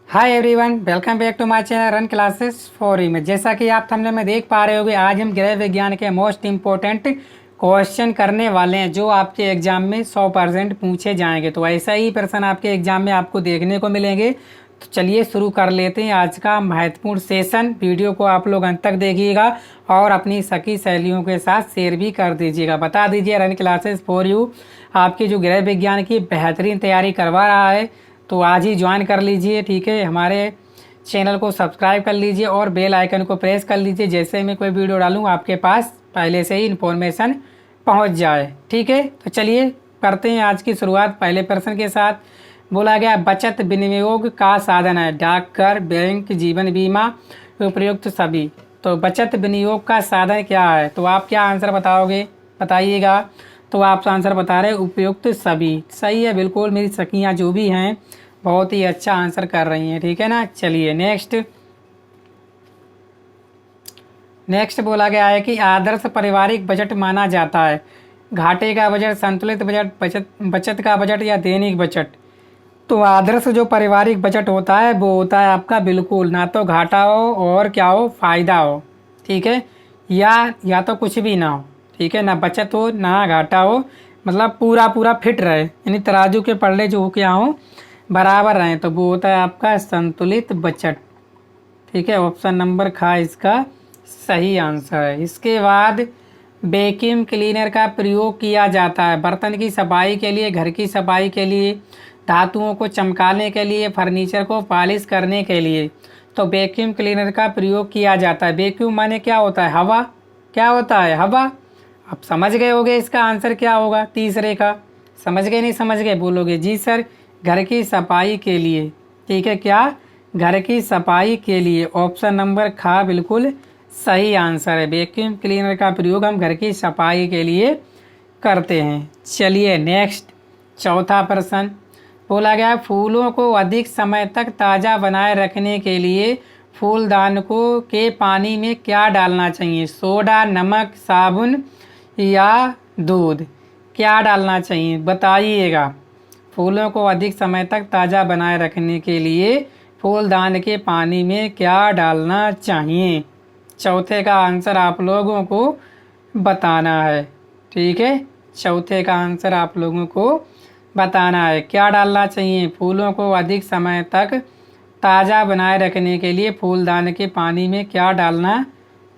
Hi everyone, welcome back to my channel run classes for में। जैसा कि आप थंबनेल में देख पा रहे होगे, आज हम गृह विज्ञान के मोस्ट इम्पोर्टेंट क्वेश्चन करने वाले हैं जो आपके एग्जाम में 100% पूछे जाएंगे। तो ऐसा ही प्रश्न आपके एग्जाम में आपको देखने को मिलेंगे। तो चलिए शुरू कर लेते हैं आज का महत्वपूर्ण सेशन। वीडियो को आप लोग अंत तक देखिएगा और अपनी सखी सहेलियों के साथ शेयर भी कर दीजिएगा। बता दीजिए, रन क्लासेस फॉर यू आपकी जो गृह विज्ञान की बेहतरीन तैयारी करवा रहा है, तो आज ही ज्वाइन कर लीजिए। ठीक है, हमारे चैनल को सब्सक्राइब कर लीजिए और बेल आइकन को प्रेस कर लीजिए, जैसे मैं कोई वीडियो डालूँ आपके पास पहले से ही इन्फॉर्मेशन पहुंच जाए। ठीक है, तो चलिए करते हैं आज की शुरुआत पहले प्रश्न के साथ। बोला गया, बचत विनियोग का साधन है डाकघर, बैंक, जीवन बीमा, उपयुक्त सभी। तो बचत विनियोग का साधन क्या है? तो आप क्या आंसर बताओगे, बताइएगा। तो आप आंसर बता रहे उपयुक्त सभी। सही है, बिल्कुल। मेरी सखियाँ जो भी हैं बहुत ही अच्छा आंसर कर रही हैं। ठीक है ना। चलिए नेक्स्ट बोला गया है कि आदर्श पारिवारिक बजट माना जाता है घाटे का बजट, संतुलित बजट, बचत का बजट या दैनिक बजट। तो आदर्श जो पारिवारिक बजट होता है वो होता है आपका बिल्कुल ना तो घाटा हो और क्या हो, फायदा हो। ठीक है, या तो कुछ भी ना हो। ठीक है, ना बचत हो ना घाटा हो, मतलब पूरा पूरा फिट रहे, यानी तराजू के पल्ले जो क्या हो, बराबर रहें। तो वो होता है आपका संतुलित बजट। ठीक है, ऑप्शन नंबर खा इसका सही आंसर है। इसके बाद वैक्यूम क्लीनर का प्रयोग किया जाता है बर्तन की सफाई के लिए, घर की सफाई के लिए, धातुओं को चमकाने के लिए, फर्नीचर को पॉलिश करने के लिए। तो वैक्यूम क्लीनर का प्रयोग किया जाता है। वैक्यूम माने क्या होता है? हवा। क्या होता है? हवा। अब समझ गए होगे इसका आंसर क्या होगा तीसरे का। समझ गए, नहीं समझ गए? बोलोगे जी सर घर की सफाई के लिए। ठीक है, क्या? घर की सफाई के लिए। ऑप्शन नंबर खा बिल्कुल सही आंसर है। वैक्यूम क्लीनर का प्रयोग हम घर की सफाई के लिए करते हैं। चलिए नेक्स्ट, चौथा प्रश्न बोला गया, फूलों को अधिक समय तक ताज़ा बनाए रखने के लिए फूलदान को के पानी में क्या डालना चाहिए? सोडा, नमक, साबुन या दूध? क्या डालना चाहिए बताइएगा। फूलों को अधिक समय तक ताज़ा बनाए रखने के लिए फूलदान के पानी में क्या डालना चाहिए? चौथे का आंसर आप लोगों को बताना है। ठीक है, चौथे का आंसर आप लोगों को बताना है। क्या डालना चाहिए? फूलों को अधिक समय तक ताज़ा बनाए रखने के लिए फूलदान के पानी में क्या डालना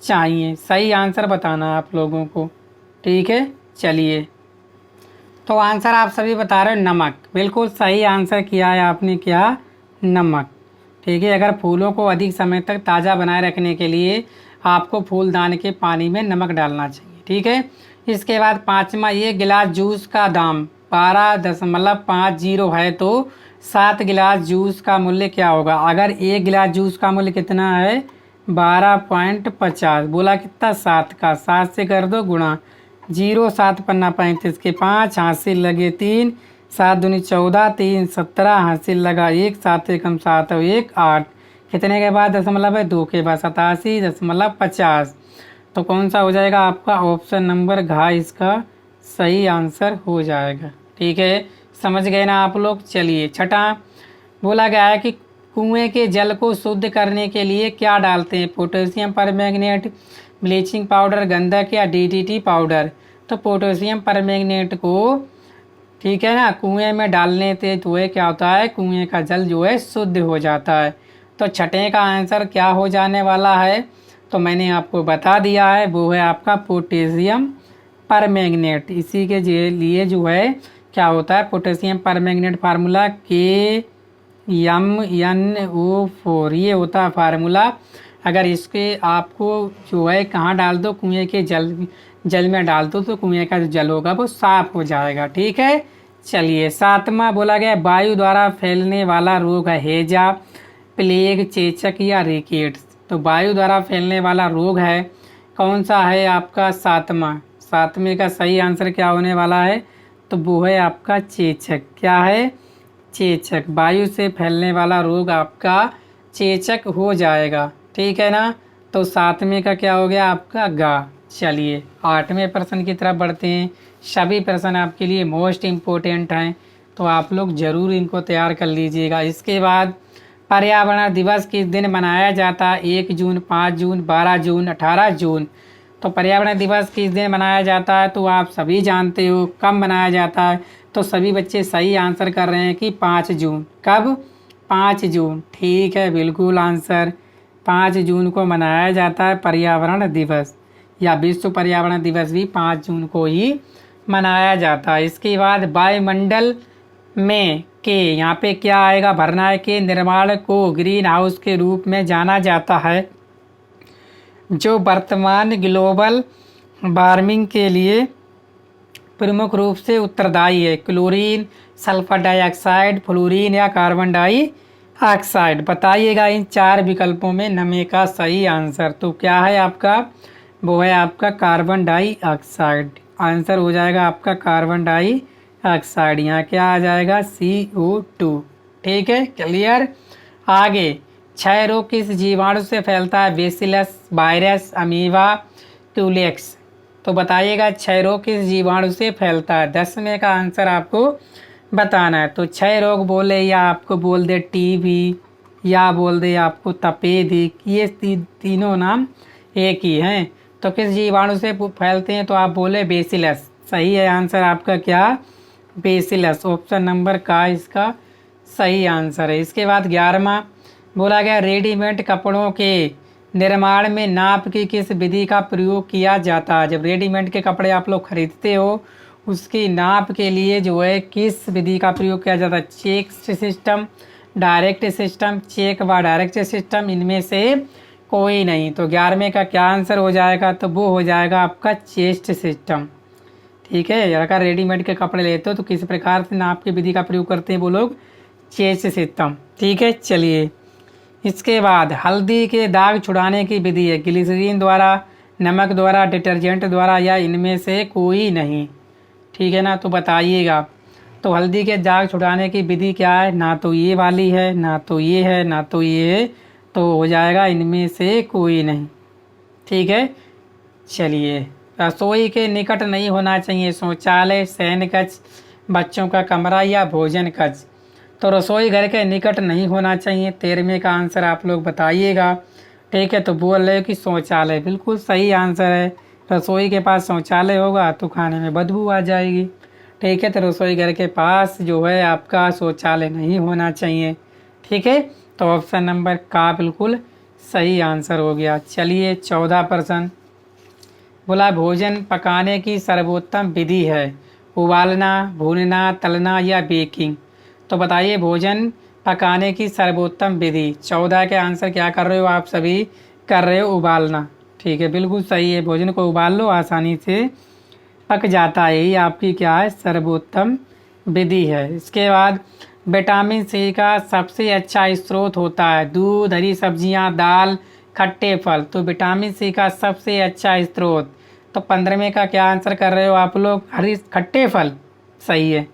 चाहिए? सही आंसर बताना आप लोगों को। ठीक है, चलिए। तो आंसर आप सभी बता रहे हो नमक। बिल्कुल सही आंसर किया है आपने, क्या? नमक। ठीक है, अगर फूलों को अधिक समय तक ताज़ा बनाए रखने के लिए आपको फूलदान के पानी में नमक डालना चाहिए। ठीक है, इसके बाद पाँचवा, ये गिलास जूस का दाम 12.50 है तो 7 गिलास जूस का मूल्य क्या होगा? अगर एक गिलास जूस का मूल्य कितना है? 12.50। बोला कितना? 7 का। 7 से कर दो गुणा, 0 7 पन्ना 35 के 5, हासिल लगे 3, 7 दूनी 14, 3 17, हासिल लगा 1, 7 एकम 7 और 1 8, कितने के बाद दशमलव है? 2 के बाद 87.50। तो कौन सा हो जाएगा आपका? ऑप्शन नंबर घा इसका सही आंसर हो जाएगा। ठीक है, समझ गए ना आप लोग। चलिए छठा बोला गया है कि कुएं के जल को शुद्ध करने के लिए क्या डालते हैं? पोटेशियम परमैंगनेट, ब्लीचिंग पाउडर, गंधक या डीडीटी पाउडर? तो पोटेशियम परमैंगनेट को, ठीक है ना, कुएं में डालने से जो है क्या होता है, कुएं का जल जो है शुद्ध हो जाता है। तो छठे का आंसर क्या हो जाने वाला है? तो मैंने आपको बता दिया है, वो है आपका पोटेशियम परमैंगनेट। इसी के लिए जो है क्या होता है, पोटेशियम परमैंगनेट फार्मूला KMnO4 ये होता है फार्मूला। अगर इसके आपको जो है कहाँ डाल दो, कुएं के जल में डाल दो, तो कुएं का जो जल होगा वो साफ हो जाएगा। ठीक है, चलिए सातवां बोला गया, वायु द्वारा फैलने वाला रोग है हैजा, प्लेग, चेचक या रिकेट्स? तो वायु द्वारा फैलने वाला रोग है कौन सा है आपका? सातवें का सही आंसर क्या होने वाला है? तो वो है आपका चेचक। क्या है? चेचक। वायु से फैलने वाला रोग आपका चेचक हो जाएगा। ठीक है ना। तो सातवें का क्या हो गया आपका? गा। चलिए आठवें प्रश्न की तरफ बढ़ते हैं। सभी प्रश्न आपके लिए मोस्ट इम्पोर्टेंट हैं, तो आप लोग ज़रूर इनको तैयार कर लीजिएगा। इसके बाद पर्यावरण दिवस किस दिन मनाया जाता है? 1 जून, 5 जून, 12 जून, 18 जून। तो पर्यावरण दिवस किस दिन मनाया जाता है? तो आप सभी जानते हो कब मनाया जाता है। तो सभी बच्चे सही आंसर कर रहे हैं कि 5 जून। कब? 5 जून। ठीक है, बिल्कुल आंसर 5 जून को मनाया जाता है पर्यावरण दिवस, या विश्व पर्यावरण दिवस भी 5 जून को ही मनाया जाता है। इसके बाद वायुमंडल में के यहाँ पे क्या आएगा? भरना है के निर्माण को ग्रीन हाउस के रूप में जाना जाता है, जो वर्तमान ग्लोबल वार्मिंग के लिए प्रमुख रूप से उत्तरदायी है। क्लोरीन, सल्फर डाइऑक्साइड, फ्लोरीन या कार्बन डाइऑक्साइड। बताइएगा इन 4 विकल्पों में नमे का सही आंसर। तो क्या है आपका? वो है आपका कार्बन डाइऑक्साइड। आंसर हो जाएगा आपका कार्बन डाइऑक्साइड। यहाँ क्या आ जाएगा? CO2। ठीक है, क्लियर। आगे, क्षय रोग किस जीवाणु से फैलता है? Bacillus, virus, amoeba, Culex. तो बताइएगा क्षय रोग किस जीवाणु से फैलता है? 10वें का आंसर आपको बताना है। तो क्षय रोग बोले या आपको बोल दे टीबी, या बोल दे आपको तपेदिक, ये तीनों नाम एक ही हैं। तो किस जीवाणु से फैलते हैं? तो आप बोले बेसिलस। सही है आंसर आपका क्या? बेसिलस। ऑप्शन नंबर का इसका सही आंसर है। इसके बाद 11वां बोला गया, रेडीमेड कपड़ों के निर्माण में नाप की किस विधि का प्रयोग किया जाता है? जब रेडीमेड के कपड़े आप लोग खरीदते हो, उसकी नाप के लिए जो है किस विधि का प्रयोग किया जाता है? Check system, direct system, check व डायरेक्ट सिस्टम, इनमें से कोई नहीं। तो 11वें का क्या आंसर हो जाएगा? तो वो हो जाएगा आपका चेस्ट सिस्टम। ठीक है, अगर रेडीमेड के कपड़े लेते हो तो किस प्रकार से नाप की विधि का प्रयोग करते हैं वो लोग? Chest system. ठीक है, चलिए। इसके बाद हल्दी के दाग छुड़ाने की विधि है ग्लिसरीन द्वारा, नमक द्वारा, डिटर्जेंट द्वारा, या इनमें से कोई नहीं। ठीक है ना, तो बताइएगा। तो हल्दी के दाग छुड़ाने की विधि क्या है? ना तो ये वाली है, ना तो ये है, ना तो ये है। तो हो जाएगा इनमें से कोई नहीं। ठीक है, चलिए। रसोई के निकट नहीं होना चाहिए? शौचालय, शयन कक्ष, बच्चों का कमरा, या भोजन कक्ष। तो रसोई घर के निकट नहीं होना चाहिए। 13वें का आंसर आप लोग बताइएगा। ठीक है, तो बोल रहे हो कि शौचालय। बिल्कुल सही आंसर है। रसोई के पास शौचालय होगा तो खाने में बदबू आ जाएगी। ठीक है, तो रसोई घर के पास जो है आपका शौचालय नहीं होना चाहिए। ठीक है, तो ऑप्शन नंबर का बिल्कुल सही आंसर हो गया। चलिए, 14 प्रश्न बोला, भोजन पकाने की सर्वोत्तम विधि है? उबालना, भूनना, तलना, या बेकिंग। तो बताइए भोजन पकाने की सर्वोत्तम विधि। 14 के आंसर क्या कर रहे हो आप सभी? कर रहे हो उबालना। ठीक है, बिल्कुल सही है। भोजन को उबाल लो, आसानी से पक जाता है। यही आपकी क्या है? सर्वोत्तम विधि है। इसके बाद विटामिन सी का सबसे अच्छा स्रोत होता है? दूध, हरी सब्जियां, दाल, खट्टे फल। तो विटामिन सी का सबसे अच्छा स्रोत, तो 15वें का क्या आंसर कर रहे हो आप लोग? हरी खट्टे फल। सही है।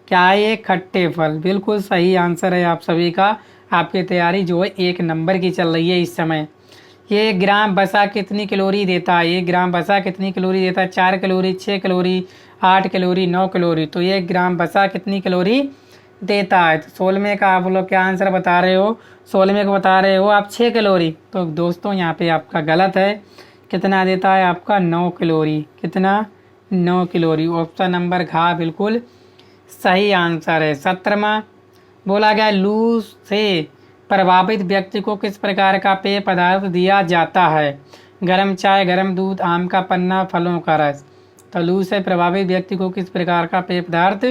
क्या है ये? खट्टे फल। बिल्कुल सही आंसर है आप सभी का। आपकी तैयारी जो है 1 नंबर की चल रही है इस समय। ये 1 ग्राम वसा कितनी कैलोरी देता है? 1 ग्राम वसा कितनी कैलोरी देता है? 4 कैलोरी, 6 कैलोरी, 8 कैलोरी, 9 कैलोरी। तो ये 1 ग्राम वसा कितनी कैलोरी देता है? तो 16वें का आप लोग क्या आंसर बता रहे हो? 16वें को बता रहे हो आप 6 कैलोरी। तो दोस्तों यहाँ पे आपका गलत है। कितना देता है आपका? 9 कैलोरी। कितना? 9 कैलोरी। ऑप्शन नंबर घ बिल्कुल सही आंसर है। 17वां बोला गया, लू से प्रभावित व्यक्ति को किस प्रकार का पेय पदार्थ दिया जाता है? गर्म चाय, गर्म दूध, आम का पन्ना, फलों का रस। तो लू से प्रभावित व्यक्ति को किस प्रकार का पेय पदार्थ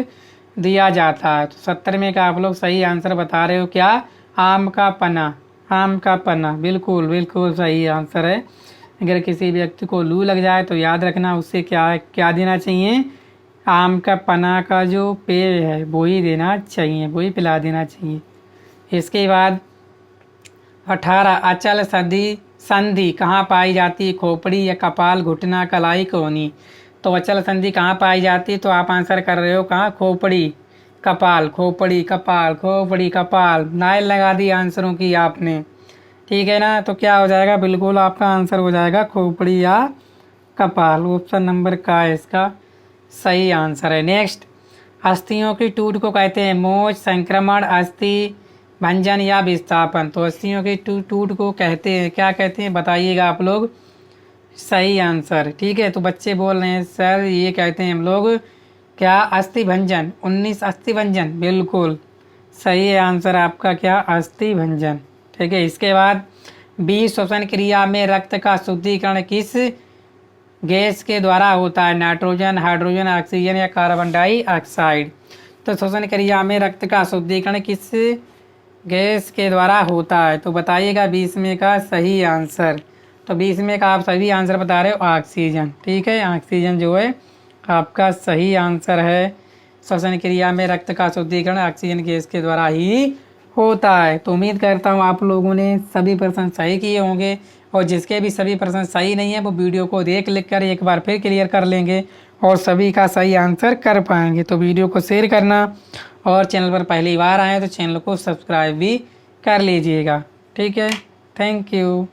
दिया जाता है? तो 17वें का आप लोग सही आंसर बता रहे हो क्या? आम का पन्ना। आम का पन्ना, बिल्कुल बिल्कुल सही आंसर है। अगर किसी व्यक्ति को लू लग जाए तो याद रखना उससे क्या देना चाहिए? आम का पन्ना का जो पेय है वो ही देना चाहिए, वही पिला देना चाहिए। इसके बाद 18 अचल संधि कहाँ पाई जाती है? खोपड़ी या कपाल, घुटना, कलाई, कोहनी। तो अचल संधि कहाँ पाई जाती है? तो आप आंसर कर रहे हो कहाँ? खोपड़ी, कपाल, खोपड़ी, कपाल, खोपड़ी, कपाल। लाइन लगा दी आंसरों की आपने। ठीक है ना, तो क्या हो जाएगा? बिल्कुल आपका आंसर हो जाएगा खोपड़ी या कपाल। ऑप्शन नंबर का इसका सही आंसर है। नेक्स्ट, अस्थियों की टूट को कहते हैं? मोच, संक्रमण, अस्थि, भंजन या विस्थापन। तो अस्थियों के टूट को कहते हैं, क्या कहते हैं बताइएगा आप लोग। सही आंसर। ठीक है, तो बच्चे बोल रहे हैं सर ये कहते हैं हम लोग क्या, अस्थि भंजन। 19 अस्थि भंजन, बिल्कुल सही है आंसर आपका क्या, अस्थि भंजन। ठीक है, इसके बाद 20 श्वसन क्रिया में रक्त का शुद्धिकरण किस गैस के द्वारा होता है, नाइट्रोजन, हाइड्रोजन, ऑक्सीजन या कार्बन डाइऑक्साइड। तो श्वसन क्रिया में रक्त का शुद्धिकरण किस गैस के द्वारा होता है, तो बताइएगा 20 में का सही आंसर। तो 20 में का आप सभी आंसर बता रहे हो ऑक्सीजन। ठीक है, ऑक्सीजन जो है आपका सही आंसर है। श्वसन क्रिया में रक्त का शुद्धिकरण ऑक्सीजन गैस के द्वारा ही होता है। तो उम्मीद करता हूँ आप लोगों ने सभी प्रश्न सही किए होंगे, और जिसके भी सभी प्रश्न सही नहीं है वो वीडियो को देख लिख कर एक बार फिर क्लियर कर लेंगे और सभी का सही आंसर कर पाएंगे। तो वीडियो को शेयर करना, और चैनल पर पहली बार आए तो चैनल को सब्सक्राइब भी कर लीजिएगा। ठीक है, थैंक यू।